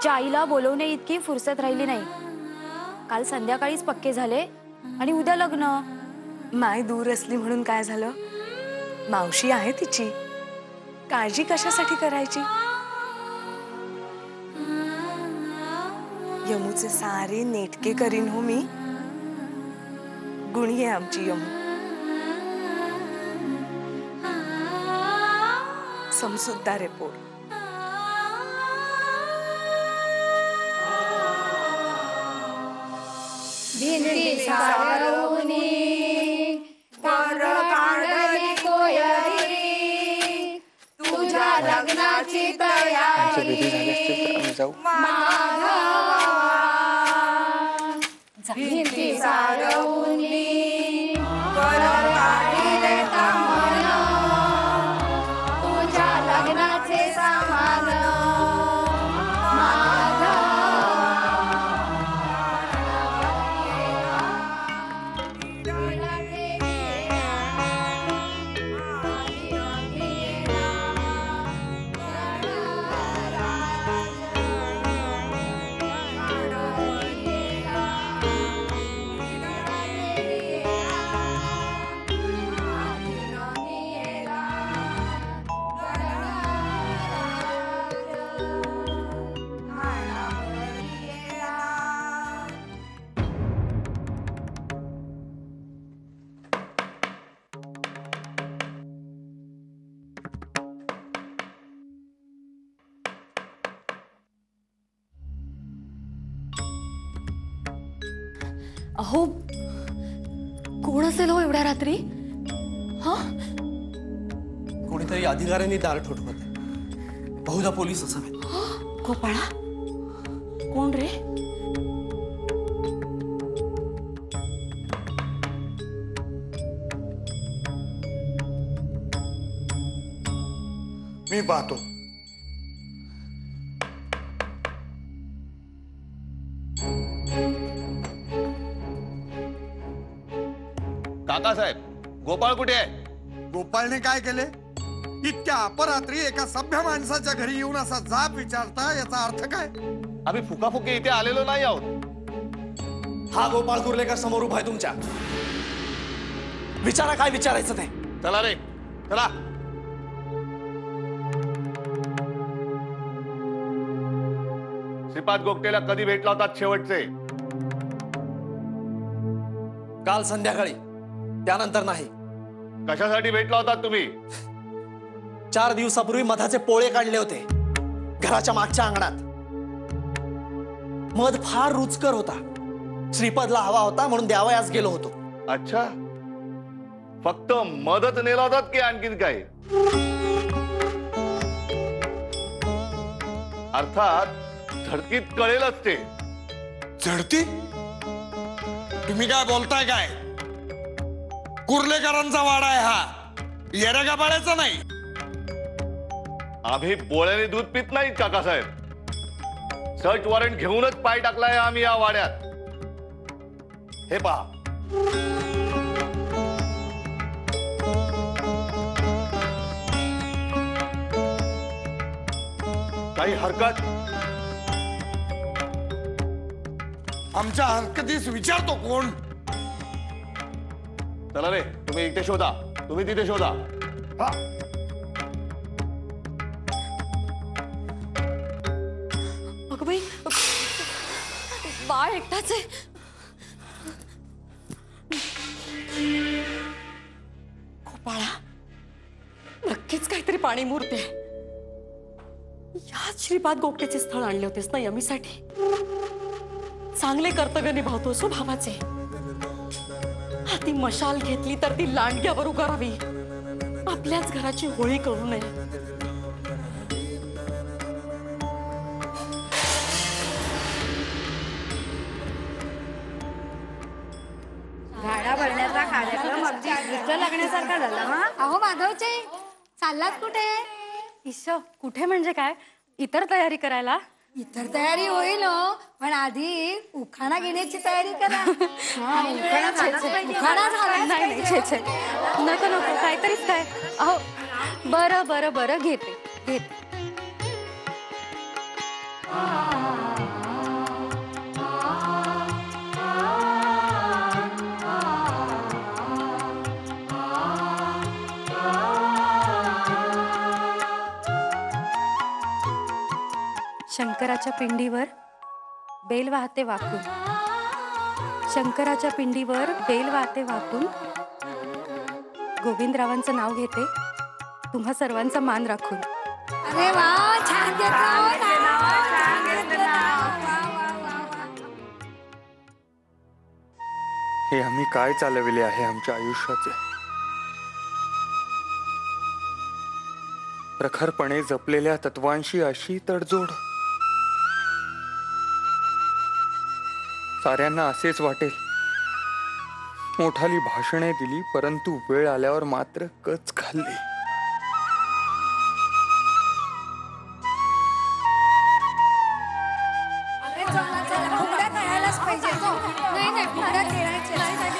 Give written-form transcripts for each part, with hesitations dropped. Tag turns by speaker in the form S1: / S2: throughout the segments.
S1: तिच्या आईला बोलवणे इतकी फुरसत राहिली नाही। काल संध्याकाळीच पक्के झाले आणि उद्या लग्न।
S2: माय दूर असली म्हणून काय झालं, मावशी आहे तिची, काळजी कशासाठी करायची। यमूचे सारे नेटके करीन हो मी, गुणी आहे आमची यमू, समजूतदार आहे पोर।
S3: भिंती सारवूनी कर काढली कोयरी, तुझ्या लग्नाची तयारी माधवा। भिंती सारवूनी कर काढले तमन, तुझ्या लग्नाचे सामान
S1: अहो कोण असेल हो एवढ्या रात्री? हा,
S4: कोणीतरी अधिकाऱ्यांनी दार ठोठवत, बहुधा पोलीस असावेत।
S1: गोपाळा कोण रे?
S5: मी पाहतो।
S6: काकासाहेब, गोपाळ कुठे आहे?
S5: गोपाळने काय केले? इतक्या अपरात्री एका सभ्य माणसाच्या घरी येऊन असा जाब विचारता, याचा अर्थ काय?
S6: आम्ही फुकाफुकी इथे आलेलो नाही आहोत।
S4: हा गोपाळ कुर्लेकर समोर उभा आहे तुमच्या, विचारा काय विचारायचं ते।
S6: चला रे चला। श्रीपाद गोगटेला कधी भेटला होता शेवटचे?
S4: काल संध्याकाळी, त्यानंतर नाही।
S6: कशासाठी भेटला होता तुम्ही?
S4: 4 दिवसापूर्वी मधाचे पोळे काढले होते घराच्या मागच्या अंगणात। मध फार रुचकर होता, श्रीपादला हवा होता म्हणून द्यावयास गेलो होतो।
S6: अच्छा, फक्त मदत नेला होतात की आणखीन काय? अर्थात झडतीत कळेलच ते।
S5: झडती? तुम्ही काय बोलताय काय? कुर्लेकरांचा वाडा आहे हा, येडगाबाळ्याचा नाही।
S6: आम्ही पोळ्याने दूध पित नाहीत काकासाहेब, सर्च वॉरंट घेऊनच पाय टाकलाय आम्ही या वाड्यात। हे पहा, काही हरकत?
S5: आमच्या हरकतीस विचारतो कोण?
S6: चला रे, तुम्ही इथे शोधा, तुम्ही तिथे शोधा।
S5: हा,
S1: अगं बाई, बाळ एकटाच आहे। गोपाळा, नक्कीच काहीतरी पाणी मुरते। याच श्रीपाद गोगटेचे स्थळ आणले होतेस ना यमीसाठी? चांगले कर्तव्य निभावतोस भावाचे। हाती मशाल घेतली तर ती लांडग्यावर उगारावी, आपल्याच घराची होळी करू नये।
S3: गाड्या भरण्याचा कार्यक्रम अगदी वृद्ध लागण्यासारखा झाला। हा, अहो माधवचे, चाललात कुठे?
S1: ईश्व, कुठे म्हणजे काय? इतर तयारी करायला।
S3: इतर तयारी होईल हो, पण आधी उखाणा घेण्याची तयारी करा। हा, उखाणा झालाच पाहिजे। उखाणा झालाच
S1: नाही नाही, छे छे, नको नको, काहीतरीच काय। अहो बरं बरं बरं, घेते घेते।
S7: शंकराच्या पिंडीवर बेल वाहते वाकून, शंकराच्या पिंडीवर बेल वाहते वाकून, गोविंदरावांचं नाव घेते तुम्हा सर्वांचा मान राखून.
S3: अरे वा, छान घेतलं नाव, छान घेतलं नाव. वा, वा, वा, वा.
S8: हे आम्ही काय चालविले आहे आमच्या आयुष्याचे. प्रखरपणे जपलेल्या तत्वांशी अशी तडजोड. साऱ्यांना असेच वाटेल. मोठाली भाषणे दिली, परंतु वेळ आल्यावर मात्र कच खाल्ली.
S3: अरे चला चला, फुगड्या खेळायलाच पाहिजे. नाही नाही, फुगड्या खेळायचे.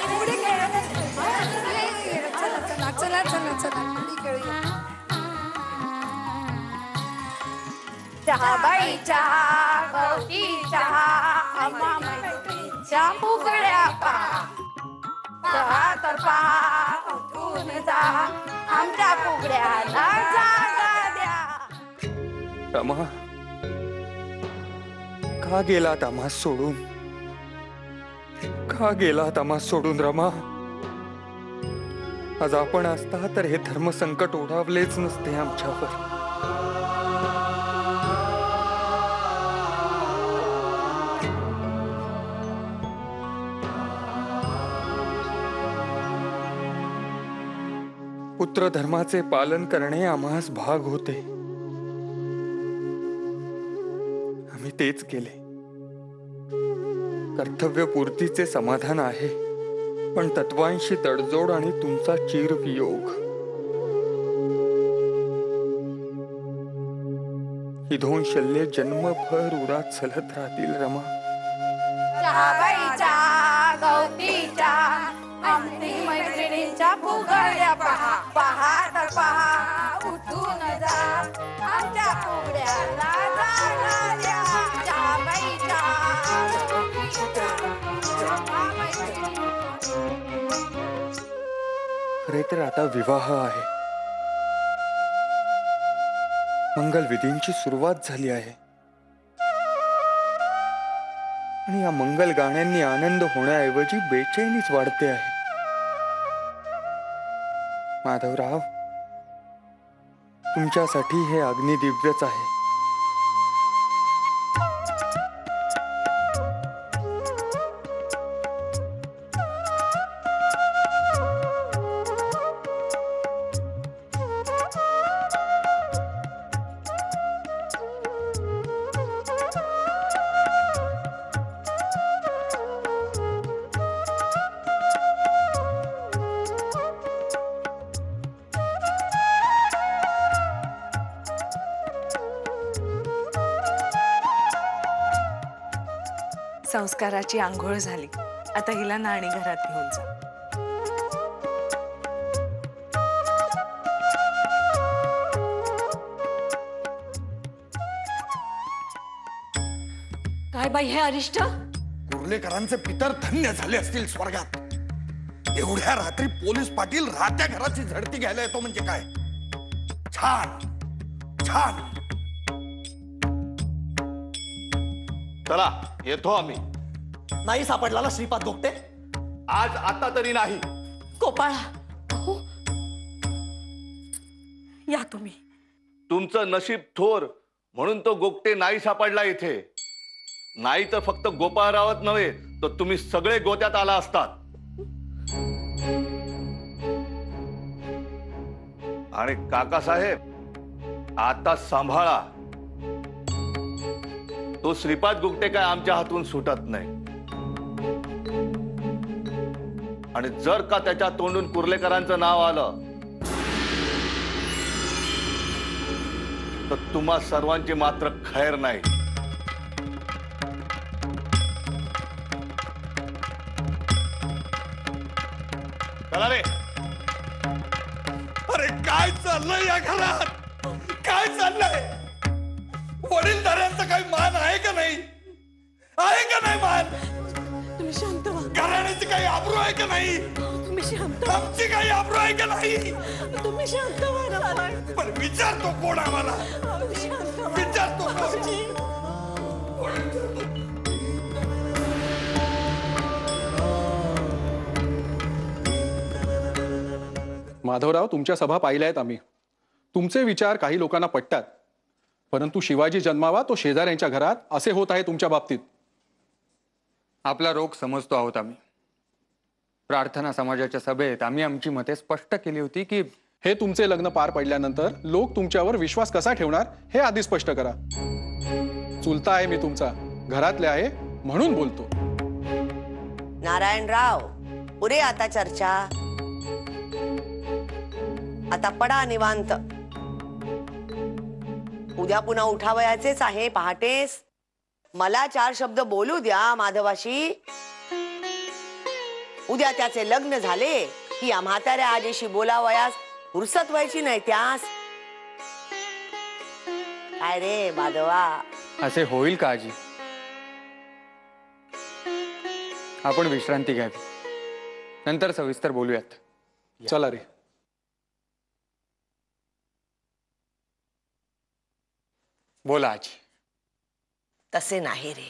S3: फुगडी खेळायलाच पाहिजे. चला चला चला चला चला, फुगडी खेळूया.
S9: चहा बाई चहा, गवती चहा, आम्हा मैत्रिणीच्या फुगड्या पहा. चहा तर पहा, उठून जा, आमच्या फुगड्याला जागा द्या.
S8: रमा, का गेलात आम्हा सोडून? का गेलात आम्हा सोडून रमा? आज आपण असता तर हे धर्मसंकट ओढावलेच नसते आमच्यावर. पुत्र धर्माचे पालन करणे आम्हास भाग होते. आम्ही तेच केले. कर्तव्यपूर्तीचे समाधान आहे, पण तत्वांशी तडजोड आणि तुमचा चिरवियोग. ही दोन शल्ये जन्मभर उरात चलत राहतील रमा.
S9: चहा बाई चहा, गवती चहा, आमची मैत्रिणींच्या फुगड्या पहा. पहा तर पहा, उठून जा, आमच्या फुगड्याला जागा द्या. चहा बाई चहा, गवती चहा, मैत्रिणी.
S8: खरे तर आता विवाह आहे. मंगलविधींची सुरुवात झाली आहे आणि या मंगल गाण्यांनी आनंद होण्याऐवजी बेचैनीच वाढते आहे. माधवराव, तुमच्यासाठी हे अग्निदिव्यच आहे.
S2: संस्काराची आंघोळ झाली. आता हिला नाणी घरात घेऊन जा.
S1: काय बाई हे अरिष्ट?
S5: कुर्लेकरांचे पितर धन्य झाले असतील स्वर्गात. एवढ्या रात्री पोलीस पाटील राहत्या घराची झडती घ्यायला येतो म्हणजे काय? छान छान.
S6: चला येतो आम्ही.
S4: नाही सापडला ना श्रीपाद गोगटे?
S6: आज आता तरी नाही.
S1: गोपाळा, अहो, या तुम्ही.
S6: तुमचं नशीब थोर म्हणून तो गोगटे नाही सापडला इथे. नाही तर फक्त गोपाळरावच नव्हे तर तुम्ही सगळे गोत्यात आला असतात. आणि काकासाहेब, आता सांभाळा. तो श्रीपाद गुप्ते काय आमच्या हातून सुटत नाही. आणि जर का त्याच्या तोंडून कुर्लेकरांचं नाव आलं तर तुम्हा सर्वांची मात्र खैर नाही. चला रे.
S5: अरे काय चाललंय या घरात? काय चाललंय? वडीलधाऱ्यांचा काही मान आहे का नाही? आहे का नाही मान?
S1: तुम्ही शांत व्हा.
S5: घराण्याची काही आबरू आहे का नाही?
S1: तुम्ही शांत व्हा.
S5: आमची काही आबरू आहे का नाही?
S1: तुम्ही शांत व्हा ना.
S5: पण विचारतो कोण आम्हाला?
S1: शांत व्हा.
S5: विचारतो कोण?
S10: माधवराव, तुमच्या सभा पाहिल्या आहेत आम्ही. तुमचे विचार काही लोकांना पटतात, परंतु शिवाजी जन्मावा तो शेजाऱ्यांच्या घरात असे होत आहे तुमच्या बाबतीत.
S8: आपला रोग समजतो आहोत आम्ही. प्रार्थना समाजाच्या सभेत आम्ही आमची मते स्पष्ट केली होती की
S10: हे तुमचे लग्न पार पडल्यानंतर लोक तुमच्यावर विश्वास कसा ठेवणार हे आधी स्पष्ट करा. चुलता आहे मी तुमचा, घरातले आहे म्हणून बोलतो.
S11: नारायणराव, पुरे आता चर्चा. आता पडा निवांत. उद्या पुन्हा उठावयाचेच आहे पहाटेस. मला 4 शब्द बोलू द्या माधवाशी. उद्या त्याचे लग्न झाले की या म्हाताऱ्या आजीशी बोलावयास फुरसत व्हायची नाही त्यास. काय रे माधवा?
S8: असे होईल का आजी? आपण विश्रांती घ्यावी, नंतर सविस्तर बोलूयात.
S10: चला रे.
S8: बोला आजी.
S11: तसे नाही रे,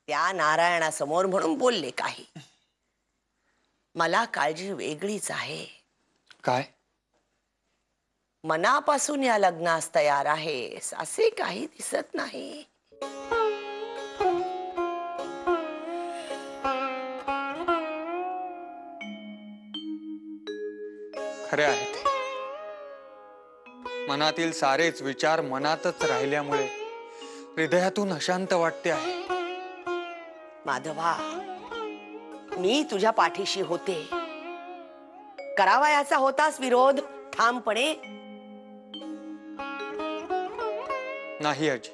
S11: त्या नारायणासमोर म्हणून बोलले काही. मला काळजी वेगळीच आहे.
S8: काय?
S11: मनापासून या लग्नास तयार आहेस असे काही दिसत नाही.
S8: खरे आहे ते. मनातील सारेच विचार मनातच राहिल्यामुळे हृदयातून अशांत वाटते आहे.
S11: माधवा, मी तुझ्या पाठीशी होते. करावयाचा होतास विरोध ठामपणे.
S8: नाही आजी,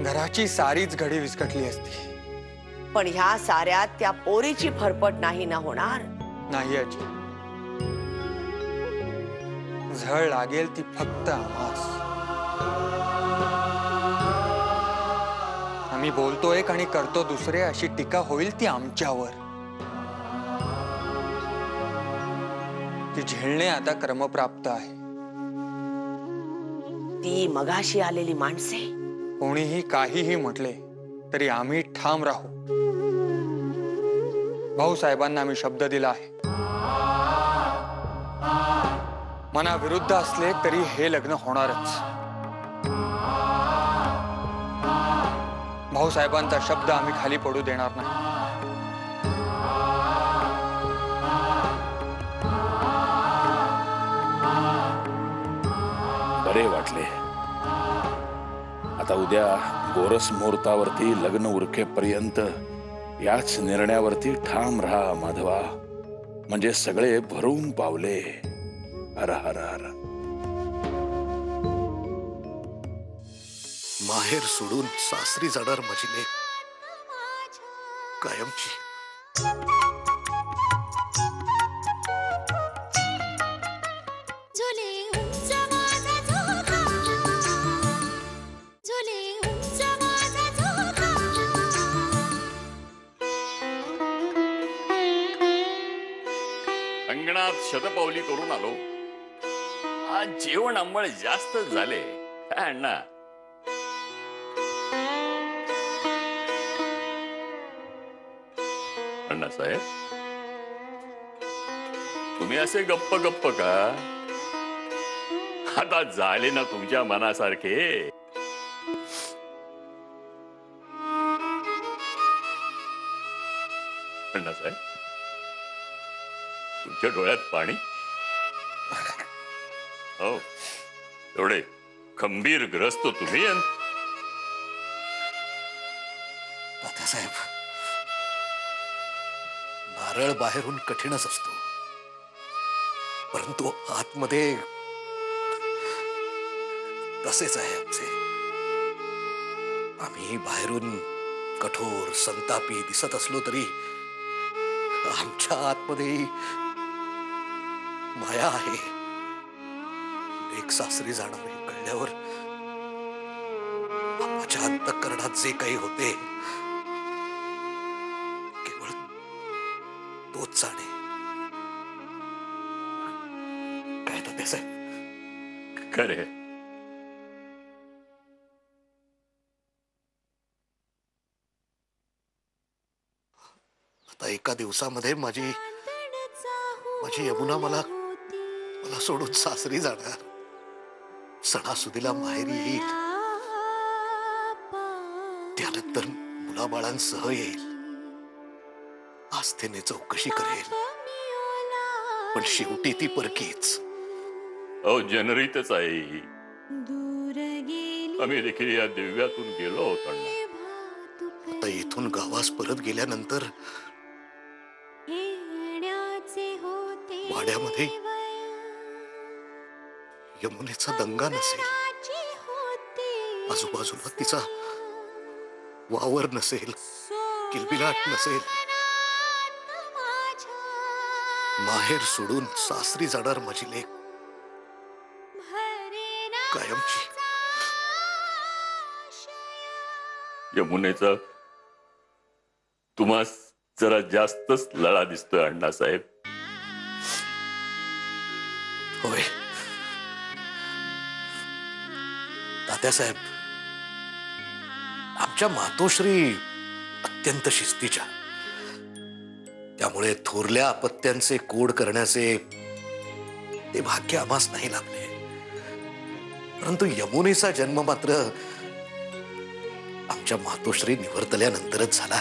S8: घराची सारीच घडी विस्कटली असती.
S11: पण ह्या साऱ्यात त्या पोरीची फरफट नाही ना होणार.
S8: नाही आजी, झळ लागेल ती फक्त आम्हास. आम्ही बोलतो एक आणि करतो दुसरे अशी टीका होईल ती आमच्यावर. ती झेलणे आता क्रमप्राप्त आहे.
S11: ती मगाशी आलेली माणसे
S8: कोणीही काहीही म्हटले तरी आम्ही ठाम राहू. भाऊसाहेबांना आम्ही शब्द दिला आहे. मनाविरुद्ध असले तरी हे लग्न होणारच. भाऊसाहेबांचा शब्द आम्ही खाली पडू देणार नाही.
S12: बरे वाटले. आता उद्या गोरस मुहूर्तावरती लग्न उरकेपर्यंत याच निर्णयावरती ठाम राहा माधवा. म्हणजे सगळे भरून पावले. हर हर हर.
S13: माहेर सोडून सासरी जाणार माझी लेक कायमची.
S14: अंगणात शतपावली करून आलो. आज जेवण अंमळ जास्त झाले. काय अण्णा? अण्णासाहेब, तुम्ही असे गप्प गप्प का? आता झाले ना तुमच्या मनासारखे. अण्णासाहेब, तुमच्या डोळ्यात पाणी? हो, एवढे खंबीर ग्रस्त तुम्ही.
S13: तात्यासाहेब, नारळ बाहेरून कठीणच असतो, परंतु आतमध्ये तसेच आहे आमचे. आम्ही बाहेरून कठोर संतापी दिसत असलो तरी आमच्या आतमध्ये माया आहे. एक सासरी जाणार हे कळल्यावर माझ्या अंतःकरणात जे काही होते केवळ तोच जाणे. काय तात्यासाहेब?
S14: खरे,
S13: आता एका दिवसामध्ये माझी यमुना मला सोडून सासरी जाणार, सणासुदीला माहेरी येईल, त्यानंतर मुलाबाळांसह येईल, आस्थेने चौकशी करेल, पण शेवटी ती परकीच.
S14: अहो जनरीतच आहे ही. आम्ही देखील या दिव्यातून गेलो होतो अण्णा.
S13: आता इथून गावास परत गेल्यानंतर वाड्यामध्ये यमुनेचा दंगा नसेल, आजूबाजूला तिचा वावर नसेल, किलबिलाट नसेल. माहेर सोडून सासरी जाणार माझी लेक कायमची.
S14: यमुनेचा तुम्हास जरा जास्तच लळा दिसतोय अण्णासाहेब.
S13: होय तात्यासाहेब, आमच्या मातोश्री अत्यंत शिस्तीच्या, त्यामुळे थोरल्या अपत्यांचे कोड करण्याचे ते भाग्य आम्हास नाही लाभले. परंतु यमुनेचा जन्म मात्र आमच्या मातोश्री निवर्तल्यानंतरच झाला.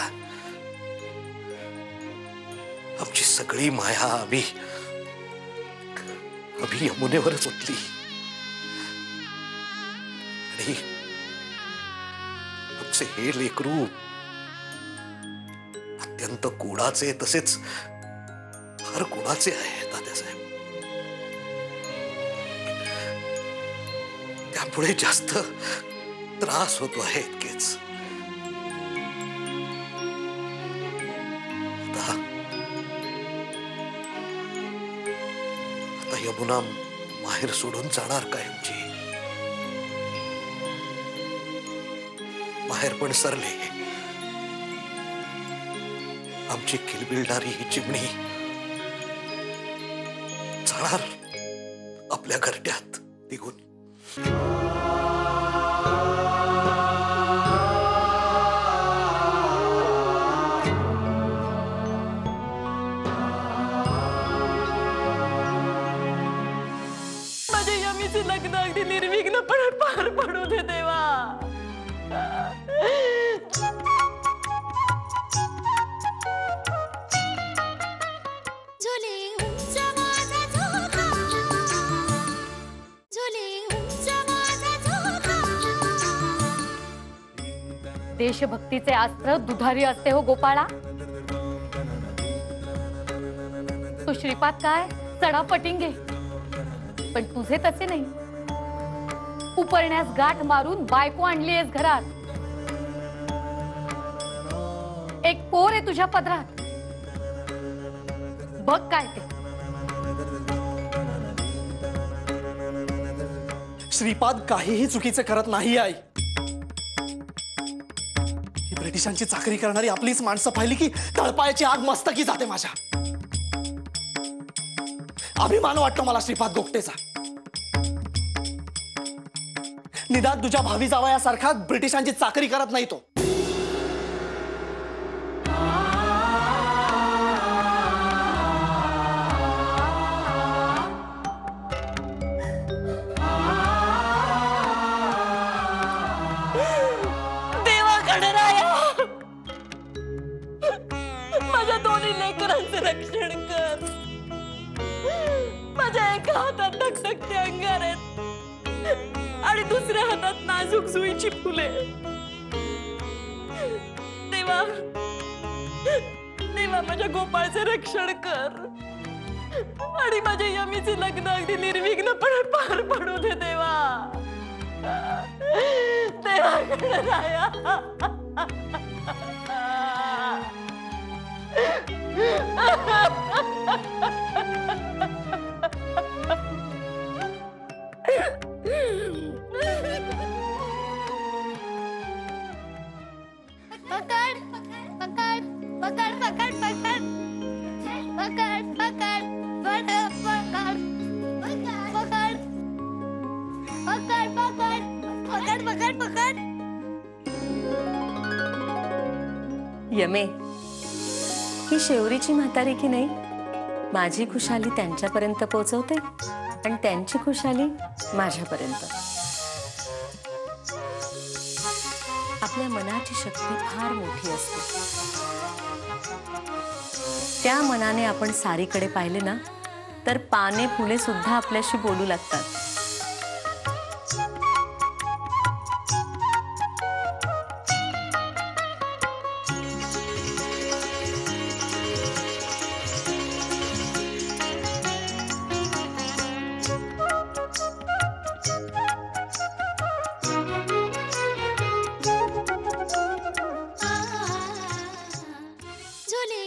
S13: आमची सगळी माया आम्ही यमुनेवरच ओतली. आणि आमचे हे लेकरू अत्यंत कोडाचे, तसेच फार गुणाचे आहे तात्यासाहेब. त्यामुळे जास्त त्रास होतो आहे इतकेच. आता यमुना माहेर सोडून जाणार कायमची. माहेर पण सरले. आमची किलबिलणारी ही चिमणी जाणार आपल्या घरट्यात निघून.
S1: माझ्या यमीचे लग्न अगदी निर्विघ्नपणे पार पडू दे देवा.
S7: देशभक्तीचे अस्त्र दुधारी असते हो गोपाळा. तो श्रीपाद काय चढा पटिंगे, पण तुझे तसे नाही. उपरण्यास गाठ मारून बायको आणलीयस घरात. एक पोर आहे तुझ्या पदरात. बघ काय ते.
S4: श्रीपाद काहीही चुकीचं करत नाही आई. ही ब्रिटिशांची चाकरी करणारी आपलीच माणसं पाहिली की तळपायाची आग मस्तकी जाते माझ्या. अभिमान वाटतो मला श्रीपाद गोगटेचा. निदान तुझ्या भावी जावयासारखा ब्रिटिशांची चाकरी करत नाही तो.
S1: माझ्या दोन्ही लेकरांचे रक्षण कर. माझ्या एका हातात धकधकते अंगार आहेत आणि दुसऱ्या हातात नाजूक जुईची फुले. देवा देवा माझ्या गोपाळचे रक्षण कर आणि माझ्या यमीचे लग्न अगदी निर्विघ्नपणे पार पडू दे देवा. देवा गणराया.
S3: पकड पकड पकड पकड पकड पकड पकड पकड पकड पकड पकड पकड पकड.
S2: यमे, ही शेवरीची म्हातारी की नाही माझी खुशाली त्यांच्यापर्यंत पोहोचवते आणि त्यांची खुशाली माझ्यापर्यंत. आपल्या मनाची शक्ती फार मोठी असते. त्या मनाने आपण सारीकडे पाहिले ना तर पाने फुले सुद्धा आपल्याशी बोलू लागतात.
S3: झोले